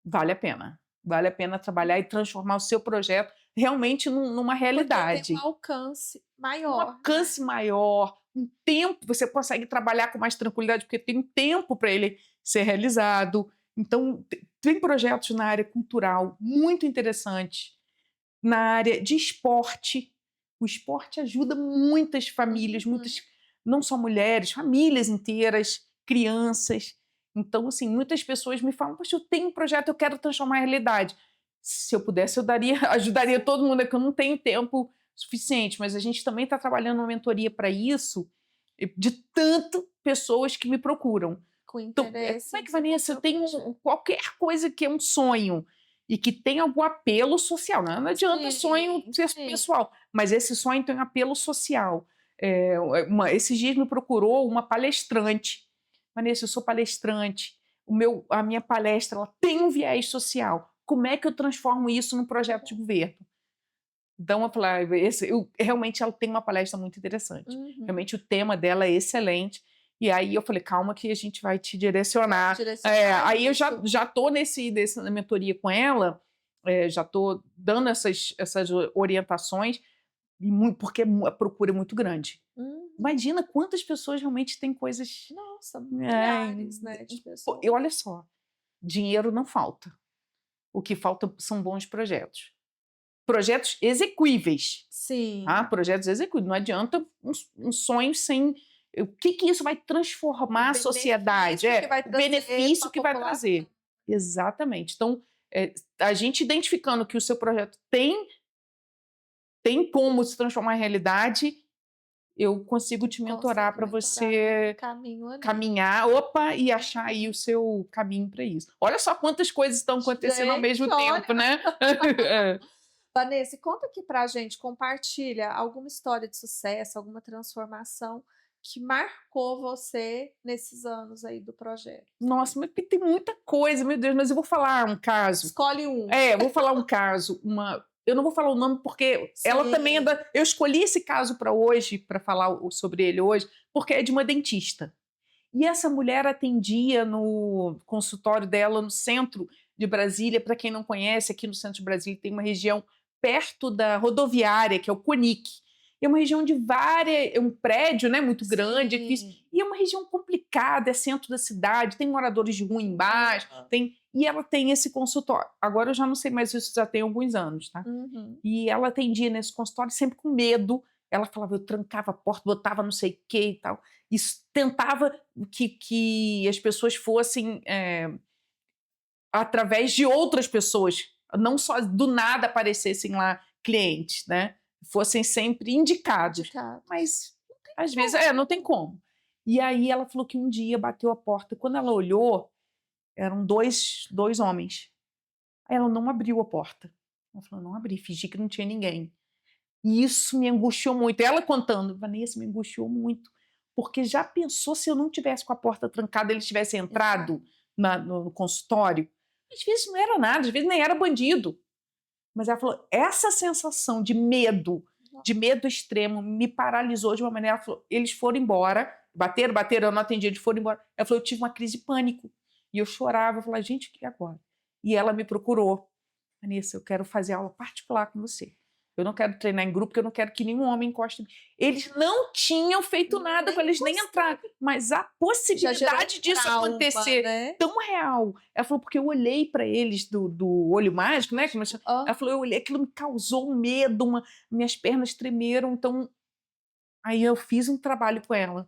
vale a pena. Vale a pena trabalhar e transformar o seu projeto realmente numa realidade. Porque tem um alcance maior. Um alcance maior, um tempo, você consegue trabalhar com mais tranquilidade, porque tem um tempo para ele ser realizado. Então, tem projetos na área cultural muito interessantes, na área de esporte. O esporte ajuda muitas famílias, não só mulheres, famílias inteiras, crianças. Então, assim, muitas pessoas me falam, poxa, eu tenho um projeto, eu quero transformar em realidade. Se eu pudesse, ajudaria todo mundo, é que eu não tenho tempo suficiente, mas a gente também está trabalhando uma mentoria para isso, de tantas pessoas que me procuram. Com interesse. Então, como é que, Vanessa, eu tenho qualquer coisa que é um sonho e que tem algum apelo social, não adianta sonho ser pessoal, mas esse sonho tem um apelo social. Esses dias me procurou uma palestrante. Vanessa, eu sou palestrante, a minha palestra ela tem um viés social. Como é que eu transformo isso num projeto de governo? Então, eu falei, realmente ela tem uma palestra muito interessante. Realmente o tema dela é excelente. E aí eu falei, calma que a gente vai te direcionar. Aí eu já estou nessa mentoria com ela, já estou dando essas orientações, porque a procura é muito grande. Imagina quantas pessoas realmente têm coisas... Nossa, milhares, né, de pessoas. E olha só, dinheiro não falta. O que falta são bons projetos. Projetos execuíveis. Sim. Projetos execuíveis. Não adianta um sonho sem... O que isso vai transformar a sociedade? O benefício que vai trazer. Exatamente. Então, a gente identificando que o seu projeto tem como se transformar em realidade, eu consigo te mentorar para você caminhar, e achar aí o seu caminho para isso. Olha só quantas coisas estão acontecendo ao mesmo tempo, né? Vanessa, conta aqui pra gente, compartilha alguma história de sucesso, alguma transformação que marcou você nesses anos aí do projeto. Nossa, mas tem muita coisa, meu Deus, mas eu vou falar um caso. Escolhe um. Vou falar um caso. eu não vou falar o nome porque ela também é Sim. da... Eu escolhi esse caso para hoje, para falar sobre ele hoje, porque é de uma dentista. E essa mulher atendia no consultório dela no centro de Brasília. Para quem não conhece, aqui no centro de Brasília tem uma região perto da rodoviária, que é o CONIC. É uma região de várias... É um prédio, né, muito grande. Sim. E é uma região complicada, é centro da cidade, tem moradores de rua embaixo, e ela tem esse consultório. Agora eu já não sei mais se isso já tem alguns anos, tá? Uhum. E ela atendia nesse consultório sempre com medo. Ela falava, eu trancava a porta, botava não sei o que e tal. E tentava que as pessoas fossem através de outras pessoas, não só do nada aparecessem lá clientes, né? Fossem sempre indicados. Mas às vezes não tem como. E aí ela falou que um dia bateu a porta. Quando ela olhou, eram dois homens. Aí ela não abriu a porta. Ela falou, não abri, fingi que não tinha ninguém. E isso me angustiou muito. Ela contando, Vanessa, me angustiou muito. Porque já pensou se eu não tivesse com a porta trancada, eles tivessem entrado no consultório? Às vezes não era nada, às vezes nem era bandido. Mas ela falou, essa sensação de medo extremo, me paralisou de uma maneira. Ela falou, eles foram embora, bateram, eu não atendi, eles foram embora. Ela falou, eu tive uma crise de pânico. E eu chorava, eu falava, gente, o que é agora? E ela me procurou. Vanessa, eu quero fazer aula particular com você. Eu não quero treinar em grupo, porque eu não quero que nenhum homem encoste. Eles não tinham feito nada para eles nem entrar, mas a possibilidade disso acontecer, né? Tão real. Ela falou, porque eu olhei para eles do olho mágico, né? Ela falou, eu olhei, aquilo me causou um medo, minhas pernas tremeram. Então, aí eu fiz um trabalho com ela.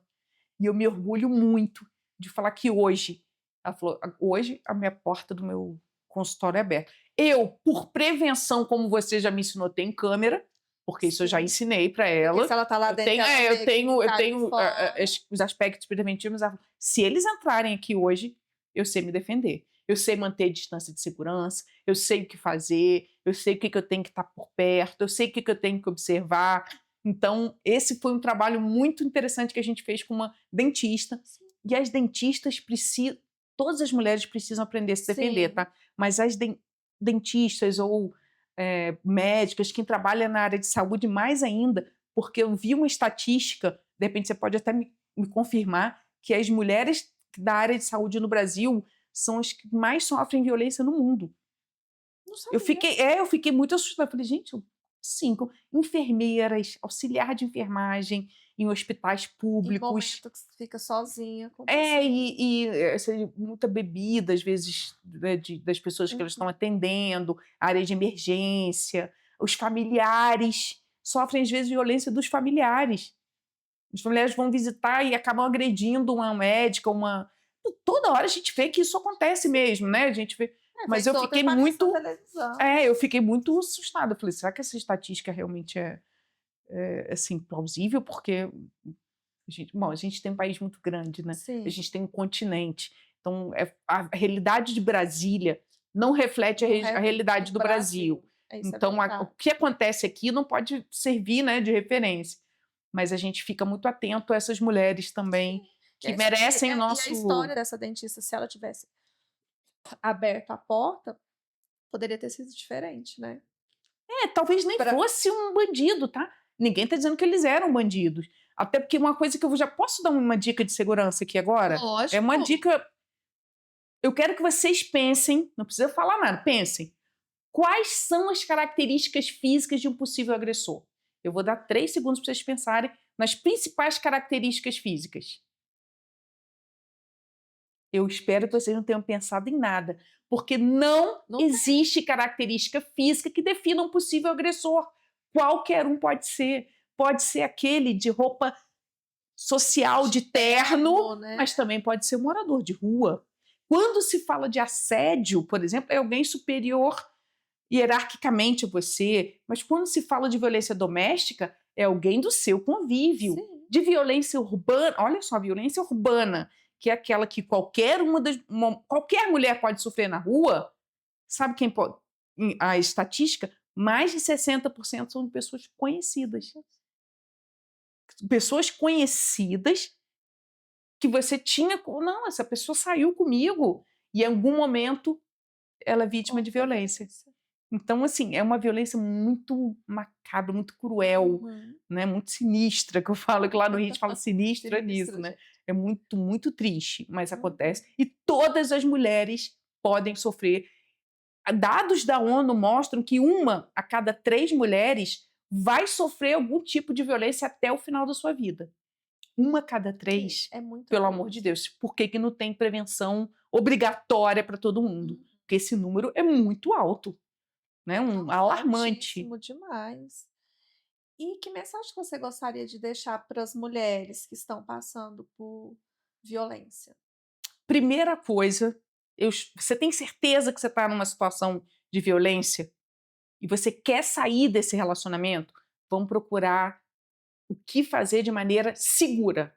E eu me orgulho muito de falar que hoje, ela falou, hoje a minha porta do meu consultório é aberta. Eu, por prevenção, como você já me ensinou, tenho câmera, porque isso eu já ensinei para ela. Porque se ela tá lá dentro, eu tenho os aspectos preventivos. Se eles entrarem aqui hoje, eu sei me defender. Eu sei manter distância de segurança, eu sei o que fazer, eu sei o que eu tenho que estar por perto, eu sei o que eu tenho que observar. Então, esse foi um trabalho muito interessante que a gente fez com uma dentista. E as dentistas precisam... Todas as mulheres precisam aprender a se defender, tá? Mas as dentistas ou médicas, quem trabalha na área de saúde mais ainda, porque eu vi uma estatística, de repente você pode até me confirmar, que as mulheres da área de saúde no Brasil são as que mais sofrem violência no mundo. Eu fiquei muito assustada. Eu falei, gente, 5 enfermeiras, auxiliar de enfermagem em hospitais públicos. Em momento que você fica sozinha. Muita bebida, às vezes, das pessoas que elas estão atendendo, área de emergência, os familiares sofrem, às vezes, violência dos familiares. Os familiares vão visitar e acabam agredindo uma médica, Toda hora a gente vê que isso acontece mesmo, né? A gente vê... Mas eu fiquei muito... eu fiquei muito assustada. Eu falei, será que essa estatística realmente é assim, plausível? Porque a gente tem um país muito grande, né? Sim. A gente tem um continente. Então, a realidade de Brasília não reflete a realidade do Brasil. Então, o que acontece aqui não pode servir, né, de referência. Mas a gente fica muito atento a essas mulheres também, que merecem o nosso... E a história dessa dentista, se ela tivesse aberto a porta, poderia ter sido diferente, né? Talvez nem fosse um bandido, tá? Ninguém tá dizendo que eles eram bandidos. Até porque uma coisa que eu já posso dar uma dica de segurança aqui agora? Lógico. É uma dica... Eu quero que vocês pensem, não precisa falar nada, pensem. Quais são as características físicas de um possível agressor? Eu vou dar 3 segundos para vocês pensarem nas principais características físicas. Eu espero que vocês não tenham pensado em nada, porque não existe característica física que defina um possível agressor. Qualquer um pode ser. Pode ser aquele de roupa social, de terno, né? Mas também pode ser um morador de rua. Quando se fala de assédio, por exemplo, é alguém superior hierarquicamente a você, mas quando se fala de violência doméstica, é alguém do seu convívio. Sim. De violência urbana, olha só, violência urbana, que é aquela que qualquer mulher pode sofrer na rua. Sabe quem pode? A estatística, mais de 60% são de pessoas conhecidas. Pessoas conhecidas que você tinha... Não, essa pessoa saiu comigo e em algum momento ela é vítima de violência. Então, assim, é uma violência muito macabra, muito cruel, Uhum. né, muito sinistra, que eu falo que lá no Rio a gente fala sinistra nisso, Sinistro, né. gente. É muito, muito triste, mas Uhum. acontece. E todas as mulheres podem sofrer. Dados da ONU mostram que 1 a cada 3 mulheres vai sofrer algum tipo de violência até o final da sua vida. 1 a cada 3, É muita pelo amor de coisa. Deus. Por que que não tem prevenção obrigatória para todo mundo? Uhum. Porque esse número é muito alto, né, Nossa, alarmante. altíssimo demais. E que mensagem que você gostaria de deixar para as mulheres que estão passando por violência? Primeira coisa, você tem certeza que você está numa situação de violência e você quer sair desse relacionamento? Vamos procurar o que fazer de maneira segura.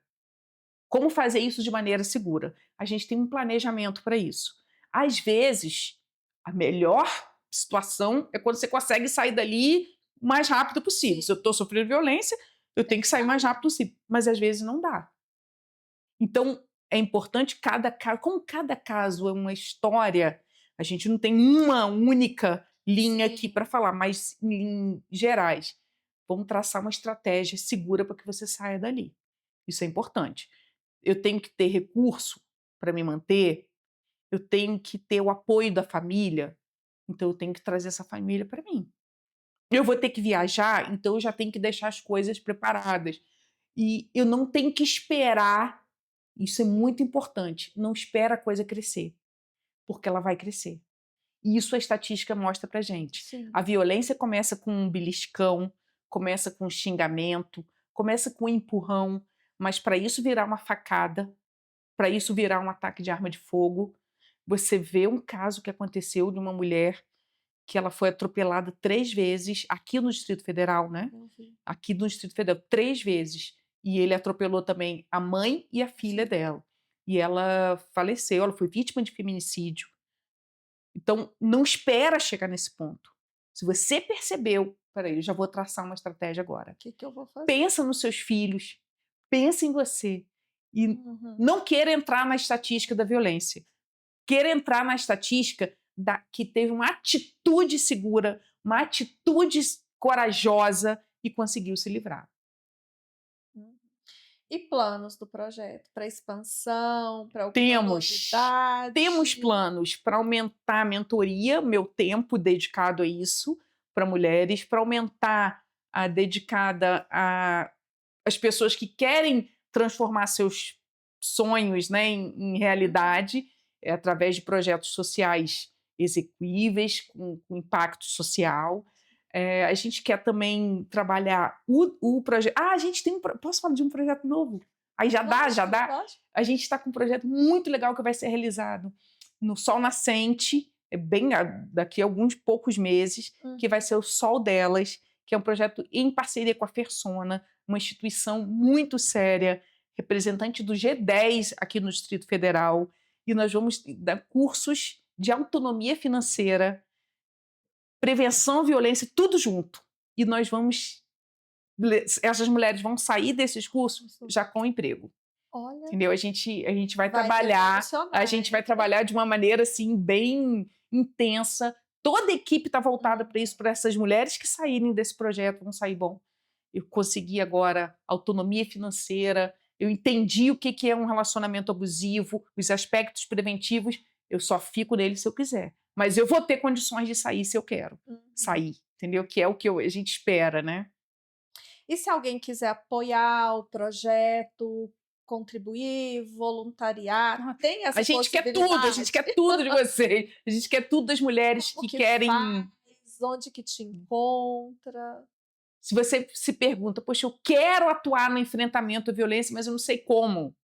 Como fazer isso de maneira segura? A gente tem um planejamento para isso. Às vezes, a melhor situação é quando você consegue sair dali o mais rápido possível. Sim, Se eu estou sofrendo violência, eu tem tenho que que sair o mais sair. rápido possível. Mas às vezes não dá. Então, é importante cada caso, como cada caso é uma história, a gente não tem uma única linha aqui Sim. para falar, mas em gerais, vamos traçar uma estratégia segura para que você saia dali. Isso é importante. Eu tenho que ter recurso para me manter, eu tenho que ter o apoio da família, então eu tenho que trazer essa família para mim. Eu vou ter que viajar, então eu já tenho que deixar as coisas preparadas. E eu não tenho que esperar, isso é muito importante, não espera a coisa crescer, porque ela vai crescer. E isso a estatística mostra pra gente. Sim. A violência começa com um beliscão, começa com um xingamento, começa com um empurrão, mas para isso virar uma facada, para isso virar um ataque de arma de fogo, você vê um caso que aconteceu de uma mulher que ela foi atropelada 3 vezes aqui no Distrito Federal, né, Eu vi. aqui no Distrito Federal, 3 vezes. E ele atropelou também a mãe e a filha Sim. dela. E ela faleceu, ela foi vítima de feminicídio. Então, não espera chegar nesse ponto. Se você percebeu, espera aí, eu já vou traçar uma estratégia agora. O que que eu vou fazer? Pensa nos seus filhos, pensa em você e Uhum. não queira entrar na estatística da violência. Queira entrar na estatística da que teve uma atitude segura, uma atitude corajosa e conseguiu se livrar. Uhum. E planos do projeto para expansão, para alguma Temos temos novidade? planos para aumentar a mentoria, meu tempo dedicado a isso, para mulheres, para aumentar a dedicada a as pessoas que querem transformar seus sonhos, né, em Uhum. realidade, através de projetos sociais execuíveis, com impacto social. A gente quer também trabalhar o projeto. A gente tem posso falar de um projeto novo? Aí já dá, já Lógico, dá? lógico. A gente está com um projeto muito legal que vai ser realizado no Sol Nascente, é bem daqui a alguns poucos meses, que vai Uhum. ser o Sol Delas, que é um projeto em parceria com a Fersona, uma instituição muito séria, representante do G10 aqui no Distrito Federal, e nós vamos dar cursos de autonomia financeira, prevenção à violência, tudo junto. E nós vamos, essas mulheres vão sair desses cursos Isso. já com emprego. Olha, Entendeu? A gente vai vai trabalhar, a revolucionar, gente vai hein. trabalhar de uma maneira, assim, bem intensa. Toda a equipe está voltada para Uhum. isso, para essas mulheres que saírem desse projeto vão sair bom. Eu consegui agora autonomia financeira, eu entendi o que que é um relacionamento abusivo, os aspectos preventivos, eu só fico nele se eu quiser. Mas eu vou ter condições de sair se eu quero Uhum. sair, entendeu? Que é o que a gente espera, né? E se alguém quiser apoiar o projeto, contribuir, voluntariar, tem A essa gente quer tudo, a gente possibilidade? quer tudo de vocês. A gente quer tudo das mulheres Como que que faz? querem. Onde que te encontra? Se você se pergunta, poxa, eu quero atuar no enfrentamento à violência, mas eu não sei como.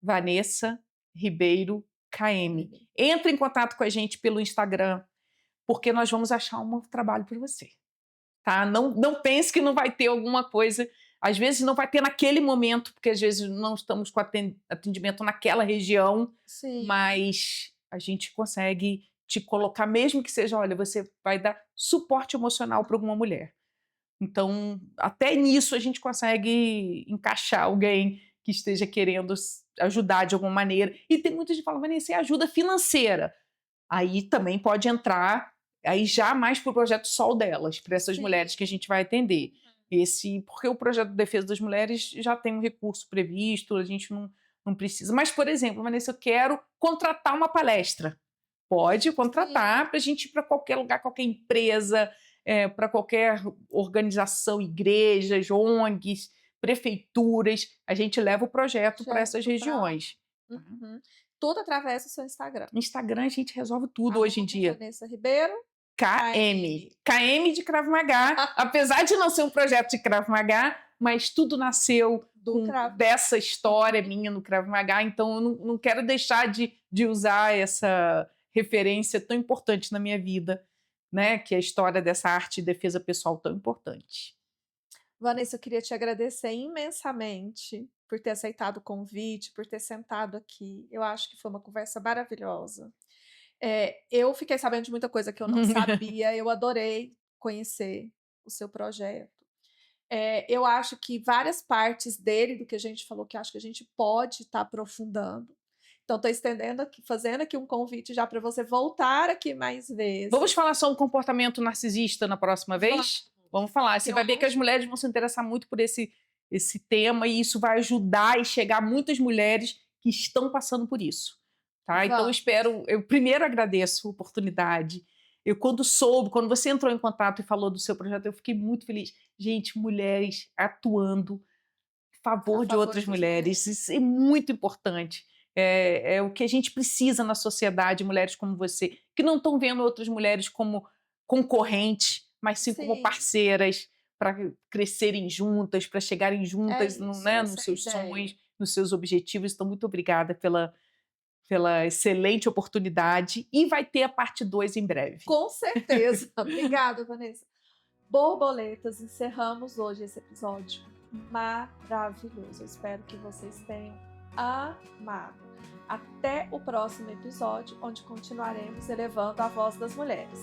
Vanessa Ribeiro KM. Entre em contato com a gente pelo Instagram, porque nós vamos achar um trabalho para você. Tá? Não pense que não vai ter alguma coisa. Às vezes não vai ter naquele momento, porque às vezes não estamos com atendimento naquela região, Sim. mas a gente consegue te colocar, mesmo que seja, olha, você vai dar suporte emocional para alguma mulher. Então, até nisso a gente consegue encaixar alguém que esteja querendo ajudar de alguma maneira. E tem muita gente que fala, Vanessa, e ajuda financeira? Aí também pode entrar Aí já mais para o projeto Sol Delas, para essas Sim. mulheres que a gente vai atender. Porque o projeto de defesa das mulheres já tem um recurso previsto, a gente não precisa. Mas, por exemplo, Vanessa, eu quero contratar uma palestra. Pode contratar para a gente ir para qualquer lugar, qualquer empresa, para qualquer organização, igrejas, ONGs, prefeituras. A gente leva o projeto para essas regiões. Uhum. Tudo através do seu Instagram. Instagram a gente resolve tudo hoje em dia. Vanessa Ribeiro. KM de Krav Maga, apesar de não ser um projeto de Krav Maga, mas tudo nasceu dessa história minha no Krav Maga, então eu não quero deixar de usar essa referência tão importante na minha vida, né? Que é a história dessa arte de defesa pessoal tão importante. Vanessa, eu queria te agradecer imensamente por ter aceitado o convite, por ter sentado aqui. Eu acho que foi uma conversa maravilhosa. Eu fiquei sabendo de muita coisa que eu não sabia, eu adorei conhecer o seu projeto. Eu acho que várias partes dele, do que a gente falou, que acho que a gente pode estar aprofundando. Então, estou estendendo aqui, fazendo aqui um convite já para você voltar aqui mais vezes. Vamos falar sobre o comportamento narcisista na próxima vez? Vamos falar. Você vai ver que as mulheres vão se interessar muito por esse tema e isso vai ajudar e chegar a muitas mulheres que estão passando por isso. Tá? Então, eu primeiro agradeço a oportunidade. Quando você entrou em contato e falou do seu projeto, eu fiquei muito feliz. Gente, mulheres atuando a favor de outras mulheres, isso é muito importante. É o que a gente precisa na sociedade, mulheres como você, que não estão vendo outras mulheres como concorrentes, mas sim como parceiras, para crescerem juntas, para chegarem juntas nos seus sonhos, nos seus objetivos. Então, muito obrigada pela excelente oportunidade e vai ter a parte 2 em breve. Com certeza. Obrigada, Vanessa. Borboletas, encerramos hoje esse episódio maravilhoso. Eu espero que vocês tenham amado. Até o próximo episódio, onde continuaremos elevando a voz das mulheres.